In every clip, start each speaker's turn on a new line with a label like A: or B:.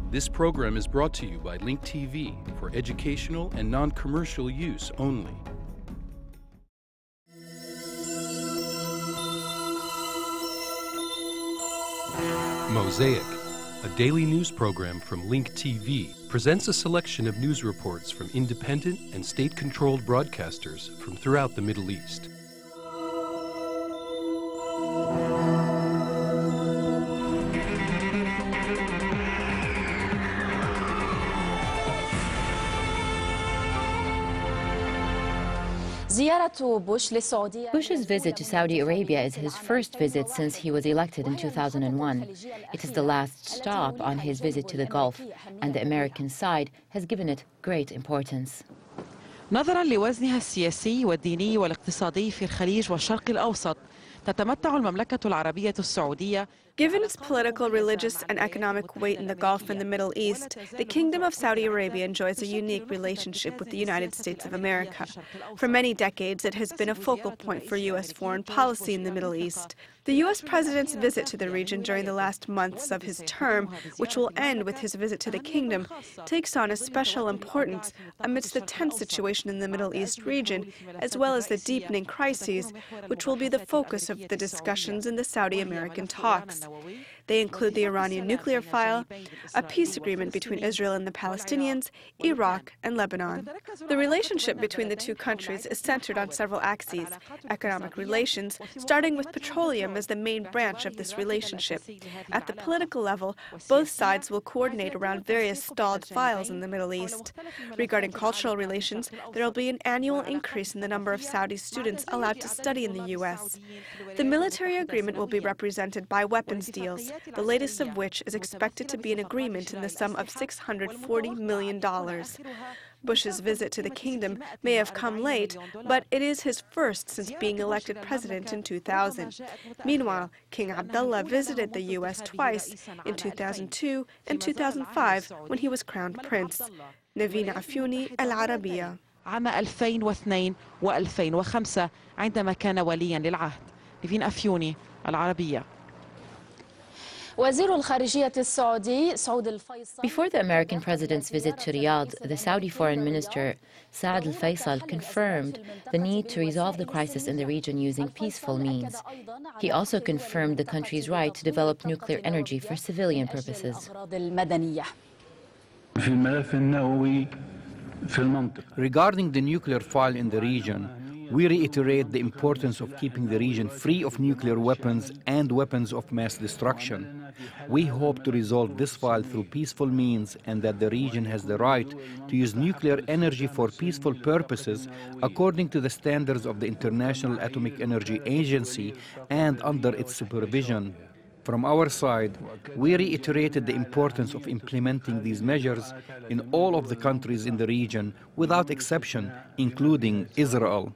A: This program is brought to you by Link TV for educational and non-commercial use only. Mosaic, a daily news program from Link TV, presents a selection of news reports from independent and state-controlled broadcasters from throughout the Middle East.
B: Bush's visit to Saudi Arabia is his first visit since he was elected in 2001. It is the last stop on his visit to the Gulf, and the American side has given it great importance.
C: نظراً لوزنها السياسي والديني والاقتصادي في الخليج والشرق الأوسط، تتمتع المملكة العربية السعودية.
D: Given its political, religious, and economic weight in the Gulf and the Middle East, the Kingdom of Saudi Arabia enjoys a unique relationship with the United States of America. For many decades, it has been a focal point for U.S. foreign policy in the Middle East. The U.S. President's visit to the region during the last months of his term, which will end with his visit to the Kingdom, takes on a special importance amidst the tense situation in the Middle East region, as well as the deepening crises, which will be the focus of the discussions in the Saudi-American talks. They include the Iranian nuclear file, a peace agreement between Israel and the Palestinians, Iraq, and Lebanon. The relationship between the two countries is centered on several axes: economic relations, starting with petroleum as the main branch of this relationship. At the political level, both sides will coordinate around various stalled files in the Middle East. Regarding cultural relations, there will be an annual increase in the number of Saudi students allowed to study in the U.S. The military agreement will be represented by weapons deals, the latest of which is expected to be an agreement in the sum of $640 million. Bush's visit to the kingdom may have come late, but it is his first since being elected president in 2000. Meanwhile, King Abdullah visited the U.S. twice, in 2002 and 2005, when he was crowned prince. Naveen Afyouni, Al-Arabiya.
C: عام 2002 و2005 عندما كان ولياً للعهد. نيفين أفيوني، العربية.
B: Before the American president's visit to Riyadh, the Saudi foreign minister Saad al-Faisal confirmed the need to resolve the crisis in the region using peaceful means. He also confirmed the country's right to develop nuclear energy for civilian purposes.
E: Regarding the nuclear file in the region, we reiterate the importance of keeping the region free of nuclear weapons and weapons of mass destruction. We hope to resolve this file through peaceful means, and that the region has the right to use nuclear energy for peaceful purposes according to the standards of the International Atomic Energy Agency and under its supervision. From our side, we reiterated the importance of implementing these measures in all of the countries in the region without exception, including Israel.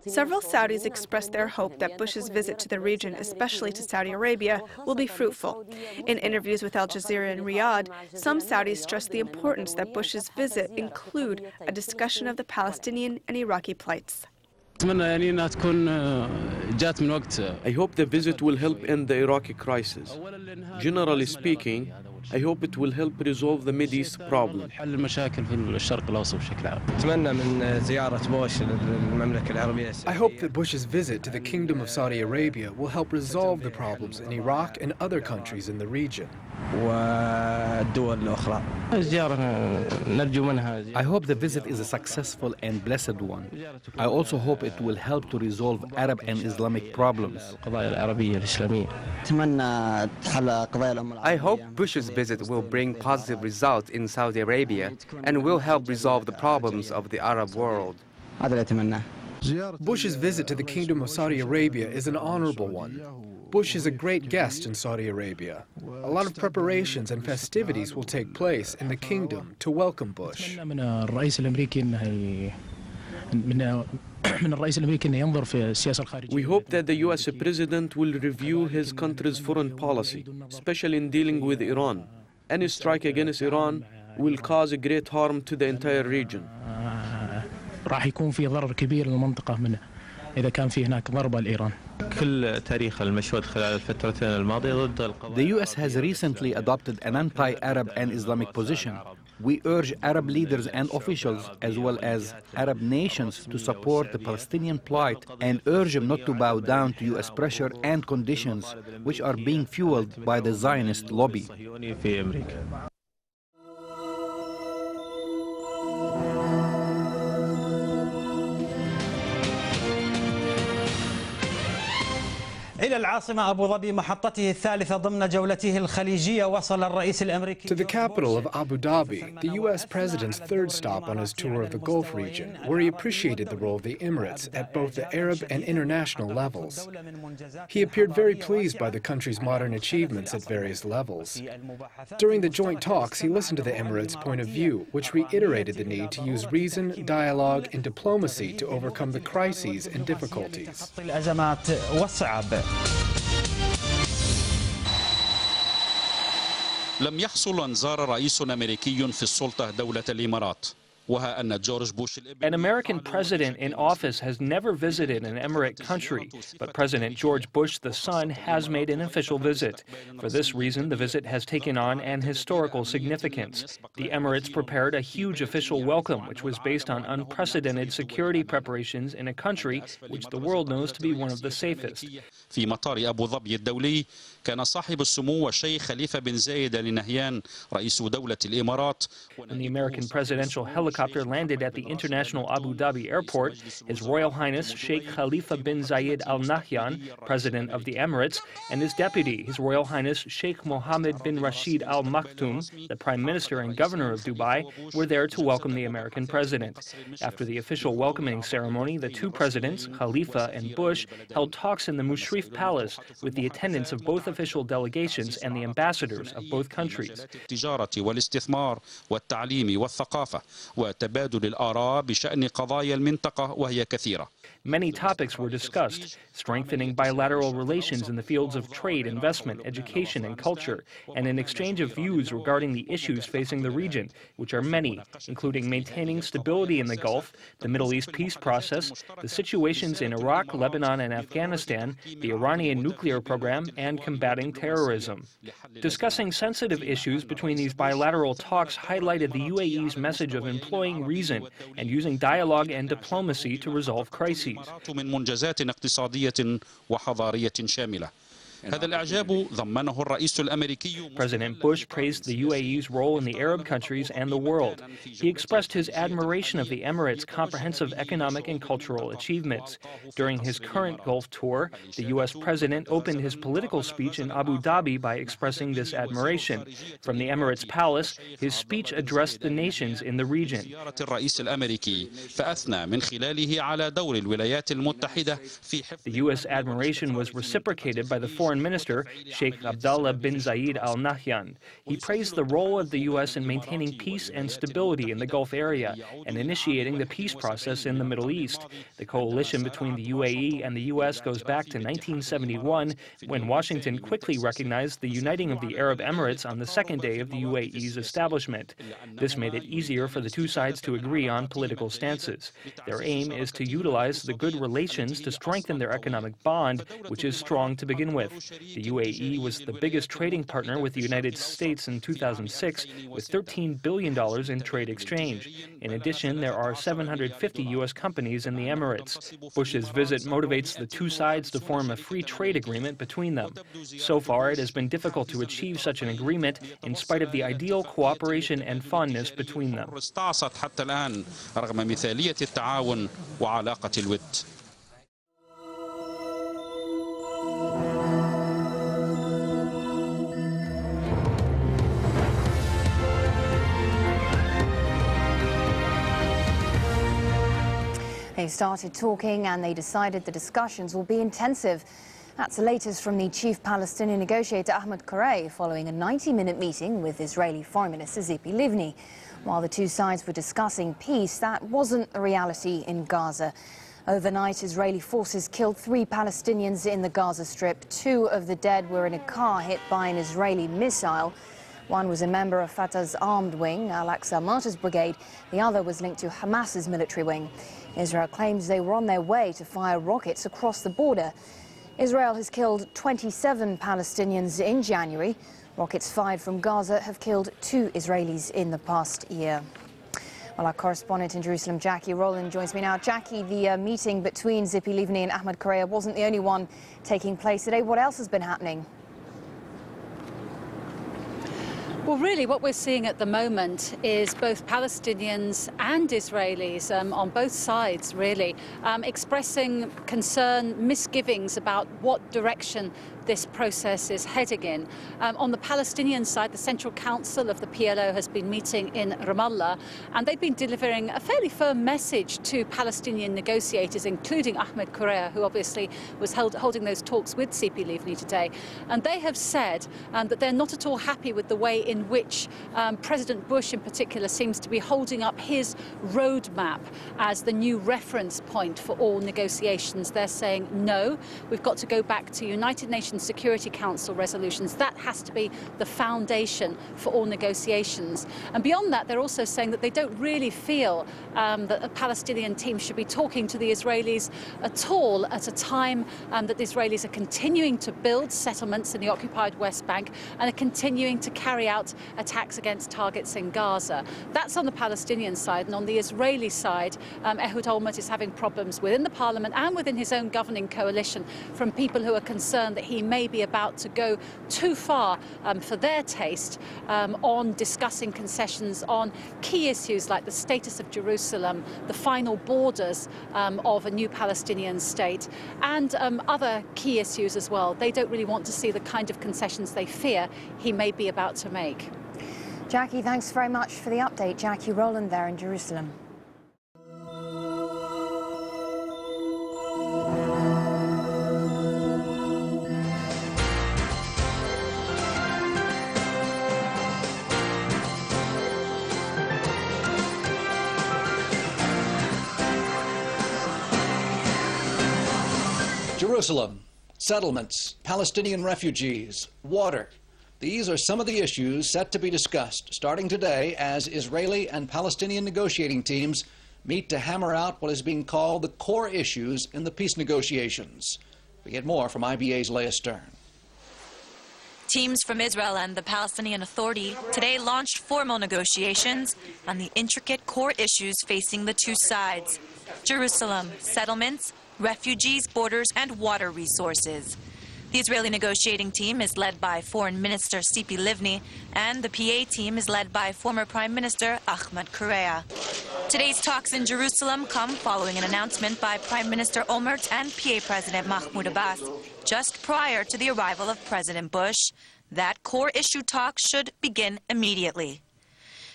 D: Several Saudis expressed their hope that Bush's visit to the region, especially to Saudi Arabia, will be fruitful. In interviews with Al Jazeera in Riyadh, some Saudis stressed the importance that Bush's visit include a discussion of the Palestinian and Iraqi plights.
F: I hope the visit will help end the Iraqi crisis. Generally speaking, I hope it will help resolve the Mideast problem.
E: I hope that Bush's visit to the Kingdom of Saudi Arabia will help resolve the problems in Iraq and other countries in the region. I hope the visit is a successful and blessed one. I also hope it will help to resolve Arab and Islamic problems.
G: I hope Bush's visit will bring positive results in Saudi Arabia and will help resolve the problems of the Arab world.
E: Bush's visit to the Kingdom of Saudi Arabia is an honorable one. Bush is a great guest in Saudi Arabia. A lot of preparations and festivities will take place in the kingdom to welcome Bush.
F: We hope that the U.S. President will review his country's foreign policy, especially in dealing with Iran. Any strike against Iran will cause great harm to the entire region.
H: راح يكون في ضرر كبير للمنطقة منه إذا كان في هناك ضربة لإيران.
I: كل تاريخ المشهود خلال الفترتين الماضية ضد القضايا.
E: The U.S. has recently adopted an anti-Arab and Islamic position. We urge Arab leaders and officials, as well as Arab nations, to support the Palestinian plight and urge them not to bow down to U.S. pressure and conditions which are being fueled by the Zionist lobby.
J: إلى العاصمة أبو ظبي محطته الثالثة ضمن جولته الخليجية وصل الرئيس الأمريكي.
K: To the capital of Abu Dhabi, the U.S. President's third stop on his tour of the Gulf region, where he appreciated the role of the Emirates at both the Arab and international levels. He appeared very pleased by the country's modern achievements at various levels. During the joint talks, he listened to the Emirates' point of view, which reiterated the need to use reason, dialogue, and diplomacy to overcome the crises and difficulties.
L: لم يحصل أن زار رئيس أمريكي في السلطة دولة الإمارات.
M: An American president in office has never visited an Emirate country, but President George Bush the son has made an official visit. For this reason, the visit has taken on an historical significance. The Emirates prepared a huge official welcome, which was based on unprecedented security preparations in a country which the world knows to be one of the safest.
L: في مطار أبو ظبي الدولي كان صاحب السمو الشيخ خليفة بن زايد آل نهيان رئيس دولة الإمارات.
M: When the American presidential helicopter landed at the International Abu Dhabi airport, His Royal Highness Sheikh Khalifa bin Zayed Al Nahyan, President of the Emirates, and his deputy, His Royal Highness Sheikh Mohammed bin Rashid Al Maktoum, the Prime Minister and Governor of Dubai, were there to welcome the American president. After the official welcoming ceremony, the two presidents, Khalifa and Bush, held talks in the Mushrif Palace with the attendance of both official delegations and the ambassadors of both countries.
L: وتبادل الآراء بشأن قضايا المنطقة وهي كثيرة.
M: Many topics were discussed, strengthening bilateral relations in the fields of trade, investment, education, and culture, and an exchange of views regarding the issues facing the region, which are many, including maintaining stability in the Gulf, the Middle East peace process, the situations in Iraq, Lebanon, and Afghanistan, the Iranian nuclear program, and combating terrorism. Discussing sensitive issues between these bilateral talks highlighted the UAE's message of employing reason and using dialogue and diplomacy to resolve crises.
L: من منجزات اقتصادية وحضارية شاملة. هذا الإعجاب ضمنه الرئيس الأمريكي.
M: President Bush praised the UAE's role in the Arab countries and the world. He expressed his admiration of the Emirates' comprehensive economic and cultural achievements. During his current Gulf tour, the U.S. president opened his political speech in Abu Dhabi by expressing this admiration. From the Emirates Palace, his speech addressed the nations in the region. The U.S. admiration was reciprocated by the Foreign Minister, Sheikh Abdullah bin Zayed Al Nahyan. He praised the role of the U.S. in maintaining peace and stability in the Gulf area and initiating the peace process in the Middle East. The coalition between the UAE and the U.S. goes back to 1971, when Washington quickly recognized the uniting of the Arab Emirates on the second day of the UAE's establishment. This made it easier for the two sides to agree on political stances. Their aim is to utilize the good relations to strengthen their economic bond, which is strong to begin with. The UAE was the biggest trading partner with the United States in 2006, with $13 billion in trade exchange. In addition, there are 750 U.S. companies in the Emirates. Bush's visit motivates the two sides to form a free trade agreement between them. So far, it has been difficult to achieve such an agreement in spite of the ideal cooperation and fondness between them.
N: They started talking and they decided the discussions will be intensive. That's the latest from the chief Palestinian negotiator Ahmed Korei following a 90-minute meeting with Israeli Foreign Minister Tzipi Livni. While the two sides were discussing peace, that wasn't the reality in Gaza. Overnight, Israeli forces killed 3 Palestinians in the Gaza Strip. 2 of the dead were in a car hit by an Israeli missile. One was a member of Fatah's armed wing, Al-Aqsa Martyrs Brigade. The other was linked to Hamas's military wing. Israel claims they were on their way to fire rockets across the border. Israel has killed 27 Palestinians in January. Rockets fired from Gaza have killed 2 Israelis in the past year. Well, our correspondent in Jerusalem, Jackie Rowland, joins me now. Jackie, the meeting between Tzipi Livni and Ahmed Correa wasn't the only one taking place today. What else has been happening?
O: Well, really, what we're seeing at the moment is both Palestinians and Israelis on both sides, really, expressing concern, misgivings about what direction this process is heading in. On the Palestinian side, the Central Council of the PLO has been meeting in Ramallah, and they've been delivering a fairly firm message to Palestinian negotiators, including Ahmed Correa, who obviously was holding those talks with Tzipi Livni today. And they have said that they're not at all happy with the way in which President Bush in particular seems to be holding up his roadmap as the new reference point for all negotiations. They're saying, no, we've got to go back to United Nations Security Council resolutions. That has to be the foundation for all negotiations. And beyond that, they're also saying that they don't really feel that a Palestinian team should be talking to the Israelis at all at a time that the Israelis are continuing to build settlements in the occupied West Bank and are continuing to carry out attacks against targets in Gaza. That's on the Palestinian side. And on the Israeli side, Ehud Olmert is having problems within the parliament and within his own governing coalition from people who are concerned that he may be about to go too far for their taste on discussing concessions on key issues like the status of Jerusalem, the final borders of a new Palestinian state, and other key issues as well. They don't really want to see the kind of concessions they fear he may be about to make.
N: Jackie, thanks very much for the update. Jackie Rowland there in Jerusalem.
P: Jerusalem, settlements, Palestinian refugees, water. These are some of the issues set to be discussed starting today as Israeli and Palestinian negotiating teams meet to hammer out what is being called the core issues in the peace negotiations. We get more from IBA's Leah Stern.
Q: Teams from Israel and the Palestinian Authority today launched formal negotiations on the intricate core issues facing the two sides: Jerusalem, settlements, refugees, borders, and water resources. The Israeli negotiating team is led by Foreign Minister Tzipi Livni, and the PA team is led by former Prime Minister Ahmed Correa. Today's talks in Jerusalem come following an announcement by Prime Minister Olmert and PA President Mahmoud Abbas just prior to the arrival of President Bush that core issue talks should begin immediately.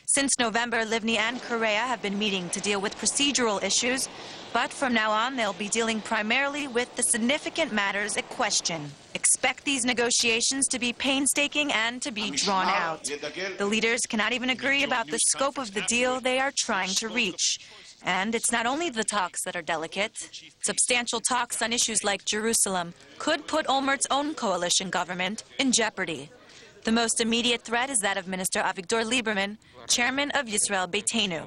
Q: Since November, Livni and Correa have been meeting to deal with procedural issues, but from now on they'll be dealing primarily with the significant matters at question. Expect these negotiations to be painstaking and to be drawn out. The leaders cannot even agree about the scope of the deal they are trying to reach. And it's not only the talks that are delicate. Substantial talks on issues like Jerusalem could put Olmert's own coalition government in jeopardy. The most immediate threat is that of Minister Avigdor Lieberman, chairman of Israel-Beitenu.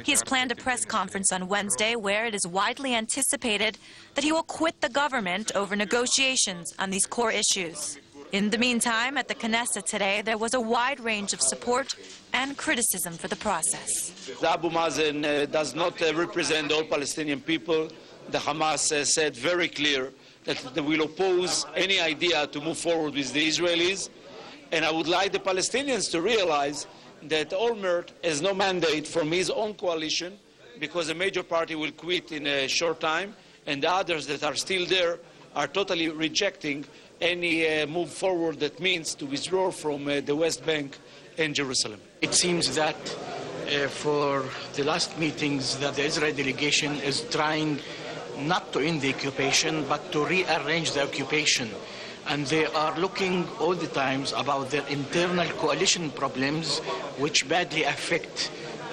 Q: He has planned a press conference on Wednesday where it is widely anticipated that he will quit the government over negotiations on these core issues. In the meantime, at the Knesset today, there was a wide range of support and criticism for the process.
R: Abu Mazen does not represent all Palestinian people. The Hamas said very clear that they will oppose any idea to move forward with the Israelis. And I would like the Palestinians to realize that Olmert has no mandate from his own coalition because a major party will quit in a short time, and the others that are still there are totally rejecting any move forward that means to withdraw from the West Bank and Jerusalem.
S: It seems that for the last meetings that the Israel delegation is trying not to end the occupation but to rearrange the occupation. And they are looking all the times about their internal coalition problems which badly affect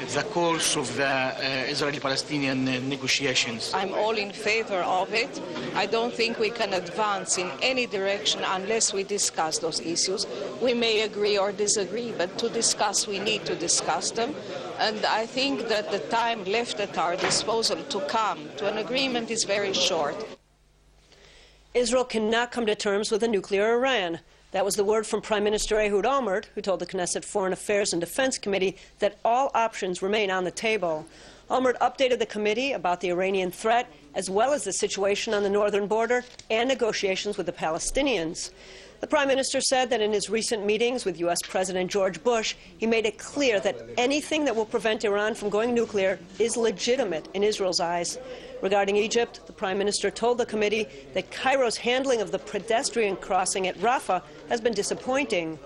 S: the course of the Israeli-Palestinian negotiations.
T: I'm all in favor of it. I don't think we can advance in any direction unless we discuss those issues. We may agree or disagree, but to discuss, we need to discuss them. And I think that the time left at our disposal to come to an agreement is very short.
U: Israel cannot come to terms with a nuclear Iran. That was the word from Prime Minister Ehud Olmert, who told the Knesset Foreign Affairs and Defense Committee that all options remain on the table. Olmert updated the committee about the Iranian threat, as well as the situation on the northern border and negotiations with the Palestinians. The Prime Minister said that in his recent meetings with U.S. President George Bush, he made it clear that anything that will prevent Iran from going nuclear is legitimate in Israel's eyes. Regarding Egypt, the Prime Minister told the committee that Cairo's handling of the pedestrian crossing at Rafah has been disappointing.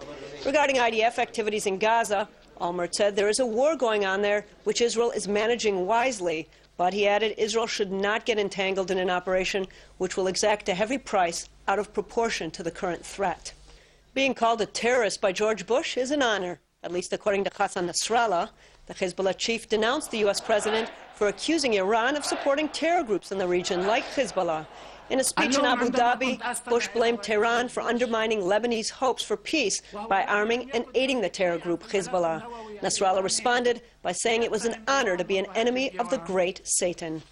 U: Regarding IDF activities in Gaza, Olmert said there is a war going on there, which Israel is managing wisely. But he added Israel should not get entangled in an operation which will exact a heavy price out of proportion to the current threat. Being called a terrorist by George Bush is an honor, at least according to Hassan Nasrallah. The Hezbollah chief denounced the U.S. president for accusing Iran of supporting terror groups in the region like Hezbollah. In a speech in Abu Dhabi, Bush blamed Tehran for undermining Lebanese hopes for peace by arming and aiding the terror group Hezbollah. Nasrallah responded by saying it was an honor to be an enemy of the great Satan.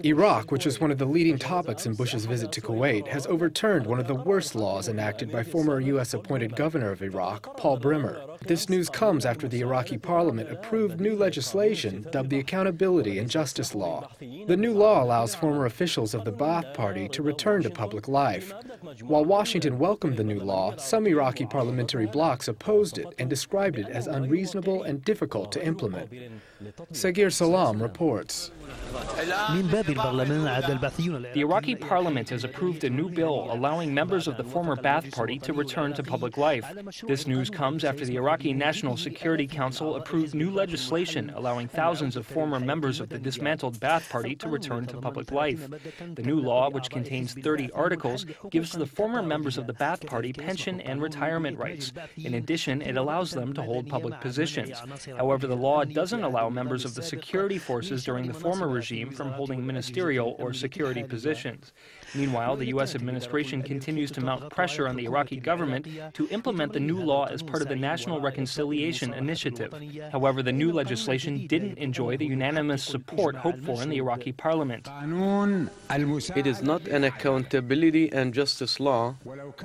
K: Iraq, which was one of the leading topics in Bush's visit to Kuwait, has overturned one of the worst laws enacted by former U.S. appointed governor of Iraq, Paul Bremer. This news comes after the Iraqi parliament approved new legislation dubbed the Accountability and Justice Law. The new law allows former officials of the Ba'ath Party to return to public life. While Washington welcomed the new law, some Iraqi parliamentary blocs opposed it and described it as unreasonable and difficult to implement. Sagir Salam reports.
M: The Iraqi parliament has approved a new bill allowing members of the former Ba'ath Party to return to public life. This news comes after the Iraqi National Security Council approved new legislation allowing thousands of former members of the dismantled Ba'ath Party to return to public life. The new law, which contains 30 articles, gives the former members of the Ba'ath Party pension and retirement rights. In addition, it allows them to hold public positions. However, the law doesn't allow members of the security forces during the former regime from holding ministerial or security positions. Meanwhile, the U.S. administration continues to mount pressure on the Iraqi government to implement the new law as part of the National Reconciliation Initiative. However, the new legislation didn't enjoy the unanimous support hoped for in the Iraqi parliament.
F: It is not an accountability and justice law,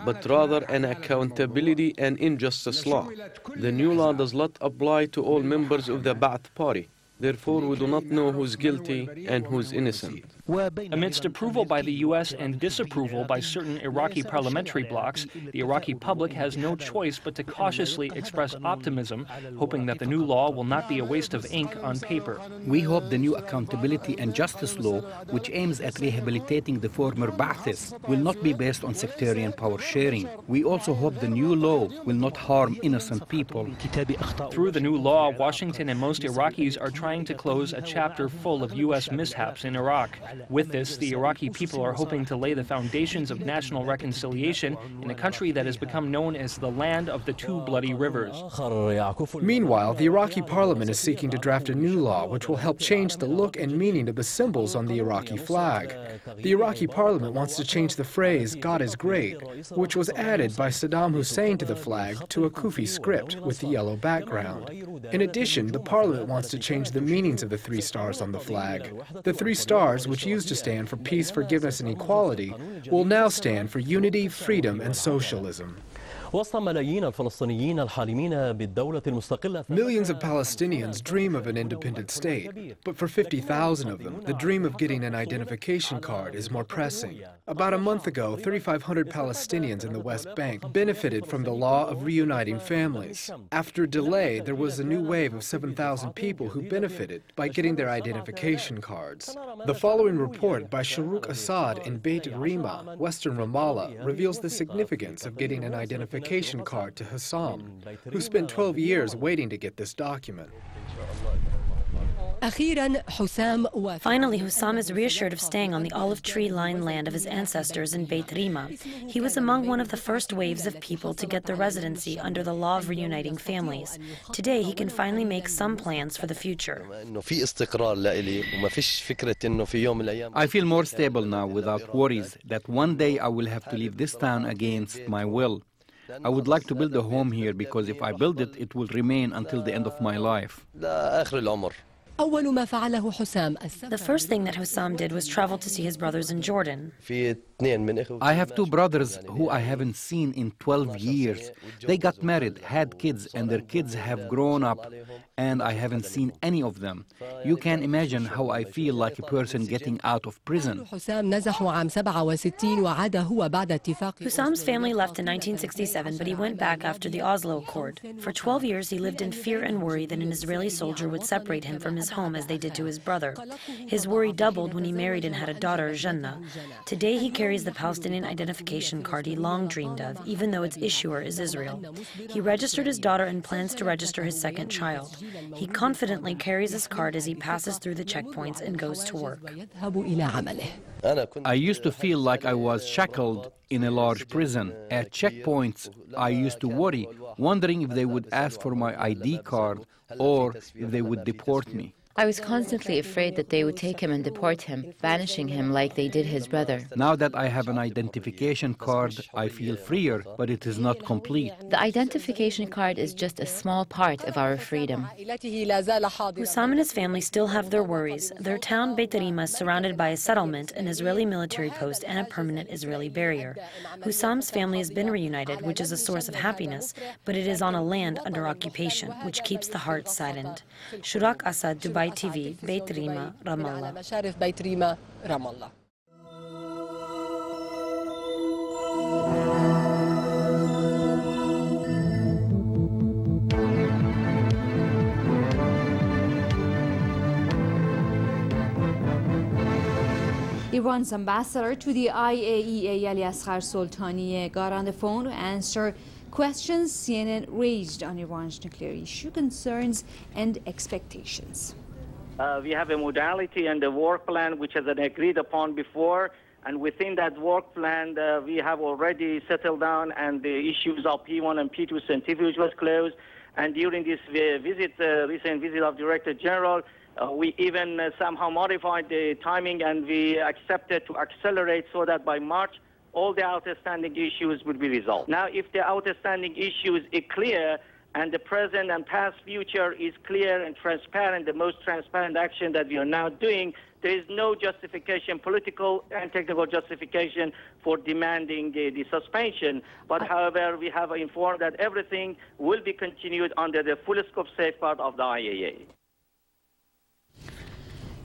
F: but rather an accountability and injustice law. The new law does not apply to all members of the Ba'ath Party. Therefore, we do not know who's guilty and who's innocent.
M: Amidst approval by the U.S. and disapproval by certain Iraqi parliamentary blocs, the Iraqi public has no choice but to cautiously express optimism, hoping that the new law will not be a waste of ink on paper.
E: We hope the new Accountability and Justice Law, which aims at rehabilitating the former Ba'athists, will not be based on sectarian power sharing. We also hope the new law will not harm innocent people.
M: Through the new law, Washington and most Iraqis are trying to close a chapter full of U.S. mishaps in Iraq. With this, the Iraqi people are hoping to lay the foundations of national reconciliation in a country that has become known as the land of the two bloody rivers.
K: Meanwhile, the Iraqi parliament is seeking to draft a new law which will help change the look and meaning of the symbols on the Iraqi flag. The Iraqi parliament wants to change the phrase, "God is great," which was added by Saddam Hussein to the flag to a Kufi script with the yellow background. In addition, the parliament wants to change the meanings of the 3 stars on the flag. The 3 stars, which used to stand for peace, forgiveness, and equality, will now stand for unity, freedom, and socialism. Millions of Palestinians dream of an independent state, but for 50,000 of them, the dream of getting an identification card is more pressing. About a month ago, 3,500 Palestinians in the West Bank benefited from the law of reuniting families. After a delay, there was a new wave of 7,000 people who benefited by getting their identification cards. The following report by Sharuk Assad in Beit Rima, Western Ramallah, reveals the significance of getting an identification identification card to Hussam, who spent 12 years waiting to get this document.
A: Finally, Hussam is reassured of staying on the olive tree-lined land of his ancestors in Beit Rima. He was among one of the first waves of people to get the residency under the law of reuniting families. Today, he can finally make some plans for the future.
E: I feel more stable now without worries that one day I will have to leave this town against my will. I would like to build a home here because if I build it, it will remain until the end of my life.
A: The first thing that Hussam did was travel to see his brothers in Jordan.
E: I have two brothers who I haven't seen in 12 years. They got married, had kids, and their kids have grown up, and I haven't seen any of them. You can imagine how I feel like a person getting out of prison.
A: Hussam's family left in 1967, but he went back after the Oslo Accord. For 12 years, he lived in fear and worry that an Israeli soldier would separate him from his home as they did to his brother. His worry doubled when he married and had a daughter, Jannah. Today, he carries the Palestinian identification card he long dreamed of, even though its issuer is Israel. He registered his daughter and plans to register his second child. He confidently carries his card as he passes through the checkpoints and goes to work.
E: I used to feel like I was shackled in a large prison. At checkpoints, I used to worry, wondering if they would ask for my ID card or if they would deport me.
B: I was constantly afraid that they would take him and deport him, banishing him like they did his brother.
E: Now that I have an identification card, I feel freer, but it is not complete.
B: The identification card is just a small part of our freedom.
A: Hussam and his family still have their worries. Their town, Beit Rima, is surrounded by a settlement, an Israeli military post, and a permanent Israeli barrier. Hussam's family has been reunited, which is a source of happiness, but it is on a land under occupation, which keeps the heart saddened. Shurak Asad, Dubai TV, Beit Rima, Ramallah.
V: Iran's ambassador to the IAEA, Asghar Soltani, got on the phone to answer questions CNN raised on Iran's nuclear issue, concerns and expectations.
W: We have a modality and a work plan which has been agreed upon before, and within that work plan we have already settled down, and the issues of P1 and P2 centrifuge was closed. And during this recent visit of Director General, we even somehow modified the timing, and we accepted to accelerate so that by March all the outstanding issues would be resolved. Now, if the outstanding issues are clear, and the present and past future is clear and transparent, the most transparent action that we are now doing, there is no justification, political and technical justification for demanding the suspension. But however, we have informed that everything will be continued under the full scope safeguard of the IAEA.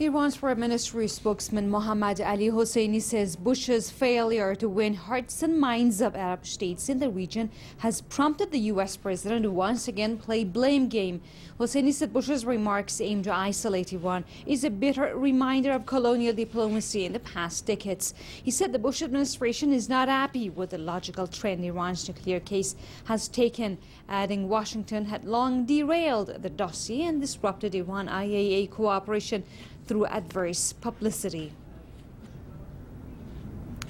V: Iran's Foreign Ministry spokesman Mohammad Ali Hosseini says Bush's failure to win hearts and minds of Arab states in the region has prompted the U.S. president to once again play blame game. Hosseini said Bush's remarks aimed to isolate Iran is a bitter reminder of colonial diplomacy in the past decades. He said the Bush administration is not happy with the logical trend Iran's nuclear case has taken, adding Washington had long derailed the dossier and disrupted Iran-IAEA cooperation through adverse publicity.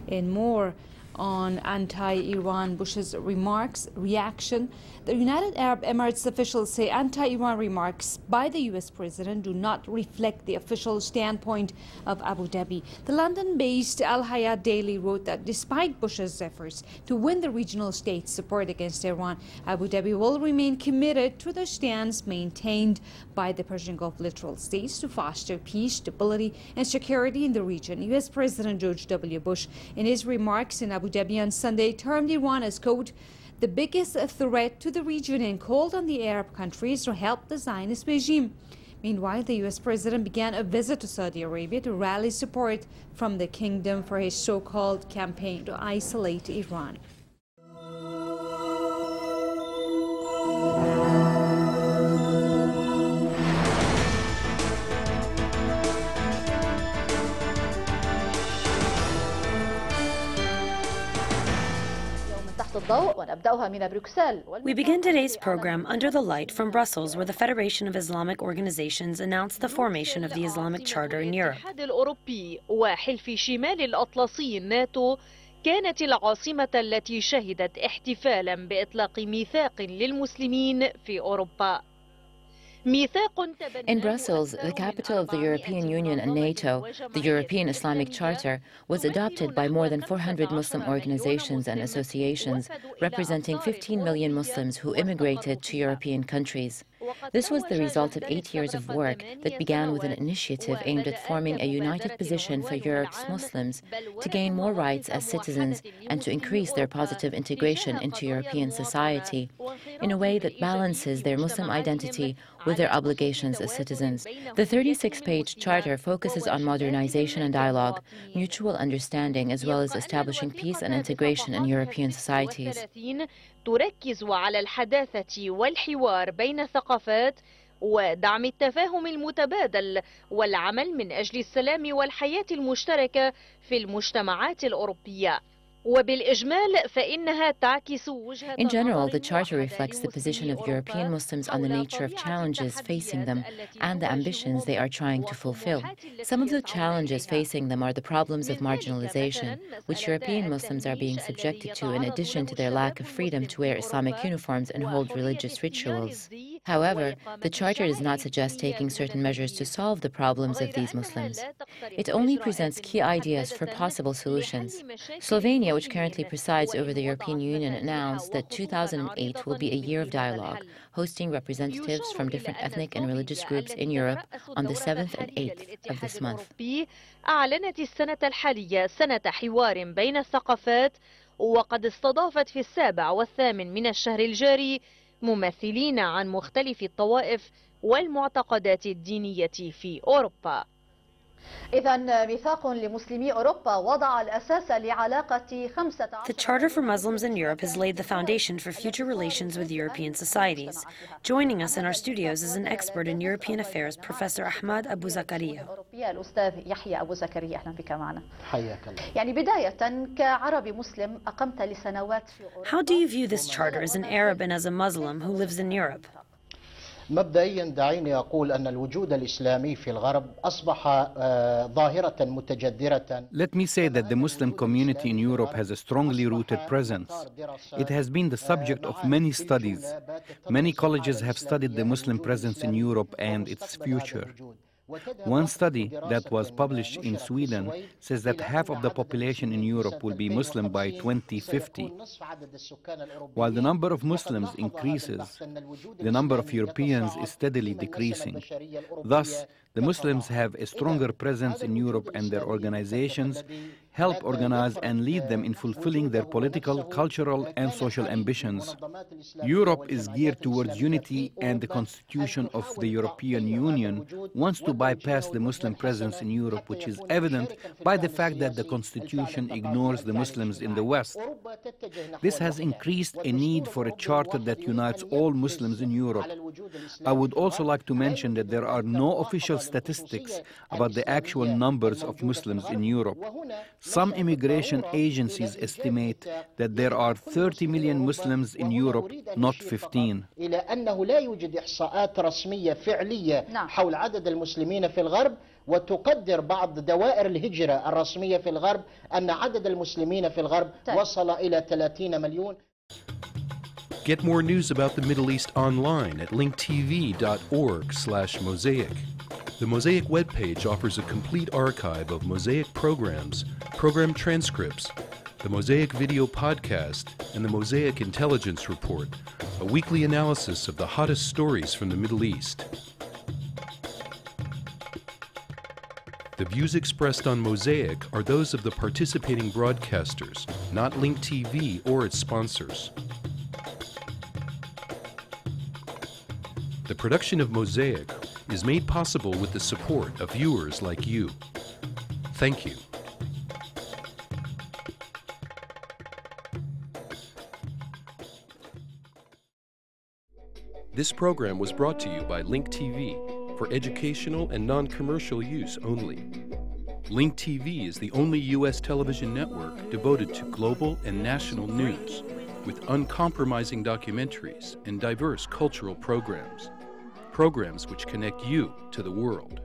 V: And more on anti-Iran Bush's reaction. The United Arab Emirates officials say anti-Iran remarks by the U.S. president do not reflect the official standpoint of Abu Dhabi. The London-based Al Hayat Daily wrote that despite Bush's efforts to win the regional states' support against Iran, Abu Dhabi will remain committed to the stance maintained by the Persian Gulf littoral states to foster peace, stability, and security in the region. U.S. President George W. Bush, in his remarks in Abu Dhabi on Sunday, termed Iran as, quote, the biggest threat to the region, and called on the Arab countries to help the Zionist regime. Meanwhile, the U.S. president began a visit to Saudi Arabia to rally support from the kingdom for his so-called campaign to isolate Iran.
A: We begin today's program under the light from Brussels, where the Federation of Islamic Organizations announced the formation of the Islamic Charter in Europe.
C: كانت العاصمة التي شهدت احتفالا بإطلاق ميثاق للمسلمين في أوروبا.
B: In Brussels, the capital of the European Union and NATO, the European Islamic Charter was adopted by more than 400 Muslim organizations and associations, representing 15 million Muslims who immigrated to European countries. This was the result of 8 years of work that began with an initiative aimed at forming a united position for Europe's Muslims to gain more rights as citizens and to increase their positive integration into European society in a way that balances their Muslim identity with their obligations as citizens. The 36-page charter focuses on modernization and dialogue, mutual understanding, as well as establishing peace and integration in European societies.
C: تركز على الحداثة والحوار بين الثقافات ودعم التفاهم المتبادل والعمل من أجل السلام والحياة المشتركة في المجتمعات الأوروبية. وبالإجمال فإنها تعكس وجهة
B: In general, the Charter reflects the position of European Muslims on the nature of challenges facing them and the ambitions they are trying to fulfill. Some of the challenges facing them are the problems of marginalization, which European Muslims are being subjected to in addition to their lack of freedom to wear Islamic uniforms and hold religious rituals. However, the Charter does not suggest taking certain measures to solve the problems of these Muslims. It only presents key ideas for possible solutions. Slovenia, which currently presides over the European Union, announced that 2008 will be a year of dialogue, hosting representatives from different ethnic and religious groups in Europe on the 7th and 8th of this month.
C: أعلنت السنة الحالية سنة حوار بين الثقافات، وقد استضافت في 7 و8 من الشهر الجاري ممثلين عن مختلف الطوائف والمعتقدات الدينية في أوروبا.
D: إذن ميثاق لمسلمي أوروبا وضع الأساس لعلاقة 15.
A: The Charter for Muslims in Europe has laid the foundation for future relations with European societies. Joining us in our studios is an expert in European affairs, Professor Ahmad Abu Zakaria.
D: الأستاذ يحيى أبو زكريا، أهلا بك معنا. حياك الله. يعني بداية كعربي مسلم أقمت لسنوات في أوروبا.
A: How do you view this charter as an Arab and as a Muslim who lives in Europe?
G: مبدئيا دعيني أقول أن الوجود الإسلامي في الغرب أصبح ظاهرة متجذرة.
E: Let me say that the Muslim community in Europe has a strongly rooted presence. It has been the subject of many studies. Many colleges have studied the Muslim presence in Europe and its future. One study that was published in Sweden says that half of the population in Europe will be Muslim by 2050. While the number of Muslims increases, the number of Europeans is steadily decreasing. Thus, the Muslims have a stronger presence in Europe, and their organizations help organize and lead them in fulfilling their political, cultural, and social ambitions. Europe is geared towards unity, and the Constitution of the European Union wants to bypass the Muslim presence in Europe, which is evident by the fact that the Constitution ignores the Muslims in the West. This has increased a need for a charter that unites all Muslims in Europe. I would also like to mention that there are no official statistics about the actual numbers of Muslims in Europe. Some immigration agencies estimate that there are 30 million Muslims in Europe, not 15.
G: إلى أنه لا يوجد إحصاءات رسمية فعلية حول عدد المسلمين في الغرب، وتقدر بعض دوائر الهجرة الرسمية في الغرب أن عدد المسلمين في الغرب وصل إلى 30 مليون.
X: Get more news about the Middle East online at linktv.org/mosaic. The Mosaic webpage offers a complete archive of Mosaic programs, program transcripts, the Mosaic video podcast, and the Mosaic Intelligence Report, a weekly analysis of the hottest stories from the Middle East. The views expressed on Mosaic are those of the participating broadcasters, not Link TV or its sponsors. The production of Mosaic is made possible with the support of viewers like you. Thank you. This program was brought to you by Link TV for educational and non-commercial use only. Link TV is the only U.S. television network devoted to global and national news. with uncompromising documentaries and diverse cultural programs. Programs which connect you to the world.